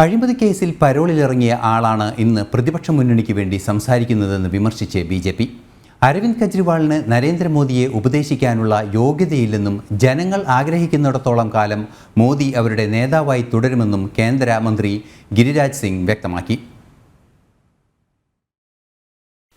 അഴിമതി കേസിൽ പരോളിലിറങ്ങിയ ആളാണ് ഇന്ന് പ്രതിപക്ഷ മുന്നണിക്ക് വേണ്ടി സംസാരിക്കുന്നതെന്ന് വിമർശിച്ച് ബിജെപി. അരവിന്ദ് കെജ്രിവാളിന് നരേന്ദ്രമോദിയെ ഉപദേശിക്കാനുള്ള യോഗ്യതയില്ലെന്നും ജനങ്ങൾ ആഗ്രഹിക്കുന്നിടത്തോളം കാലം മോദി അവരുടെ നേതാവായി തുടരുമെന്നും കേന്ദ്രമന്ത്രി ഗിരിരാജ് സിംഗ് വ്യക്തമാക്കി.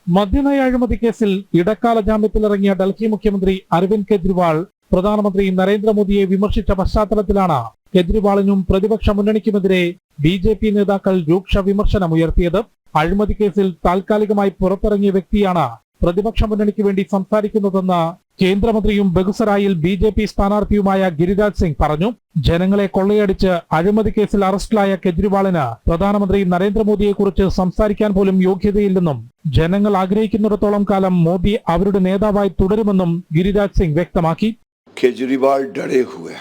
മദ്യനയ അഴിമതി കേസിൽ ഇടക്കാല ജാമ്യത്തിലിറങ്ങിയ ഡൽഹി മുഖ്യമന്ത്രി അരവിന്ദ് കെജ്രിവാൾ പ്രധാനമന്ത്രി നരേന്ദ്രമോദിയെ വിമർശിച്ച പശ്ചാത്തലത്തിലാണ് കെജ്രിവാളിനും പ്രതിപക്ഷ മുന്നണിക്കുമെതിരെ ബിജെപി നേതാക്കൾ രൂക്ഷ വിമർശനമുയർത്തിയത്. അഴിമതി കേസിൽ താൽക്കാലികമായി പുറത്തിറങ്ങിയ വ്യക്തിയാണ് പ്രതിപക്ഷ മുന്നണിക്ക് വേണ്ടി സംസാരിക്കുന്നതെന്ന് കേന്ദ്രമന്ത്രിയും ബെഗുസരായിൽ ബിജെപി സ്ഥാനാർത്ഥിയുമായ ഗിരിരാജ് സിംഗ് പറഞ്ഞു. ജനങ്ങളെ കൊള്ളയടിച്ച് അഴിമതി കേസിൽ അറസ്റ്റിലായ കെജ്രിവാളിന് പ്രധാനമന്ത്രി നരേന്ദ്രമോദിയെക്കുറിച്ച് സംസാരിക്കാൻ പോലും യോഗ്യതയില്ലെന്നും ജനങ്ങൾ ആഗ്രഹിക്കുന്നിടത്തോളം കാലം മോദി അവരുടെ നേതാവായി തുടരുമെന്നും ഗിരിരാജ് സിംഗ് വ്യക്തമാക്കി. केजरीवाल डरे हुए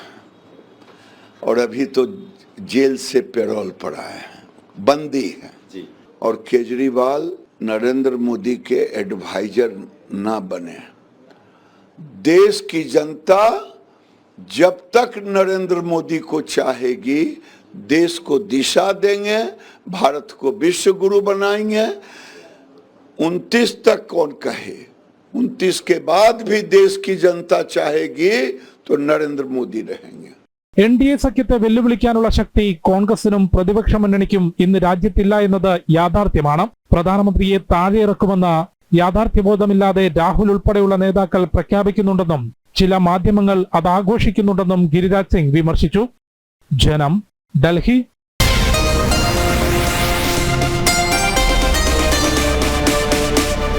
और अभी तो जेल से पैरोल पड़ा है, बंदी है जी। और केजरीवाल नरेंद्र मोदी के एडवाइजर ना बने। देश की जनता जब तक नरेंद्र मोदी को चाहेगी देश को दिशा देंगे, भारत को विश्व गुरु बनाएंगे। 29 तक कौन कहे, 29 के बाद भी देश की जनता चाहेगी तो नरेंद्र मोदी रहेंगे. NDA സഖ്യത്തെ വെല്ലുവിളിക്കാനുള്ള ശക്തി കോൺഗ്രസിനും പ്രതിപക്ഷ മുന്നണിക്കും ഇന്ന് രാജ്യത്തില്ല എന്നത് യാഥാർത്ഥ്യമാണ്. പ്രധാനമന്ത്രിയെ താഴെയിറക്കുമെന്ന യാഥാർത്ഥ്യബോധമില്ലാതെ രാഹുൽ ഉൾപ്പെടെയുള്ള നേതാക്കൾ പ്രഖ്യാപിക്കുന്നുണ്ടെന്നും ചില മാധ്യമങ്ങൾ അത് ആഘോഷിക്കുന്നുണ്ടെന്നും ഗിരിരാജ് സിംഗ് വിമർശിച്ചു. ജനം, ഡൽഹി.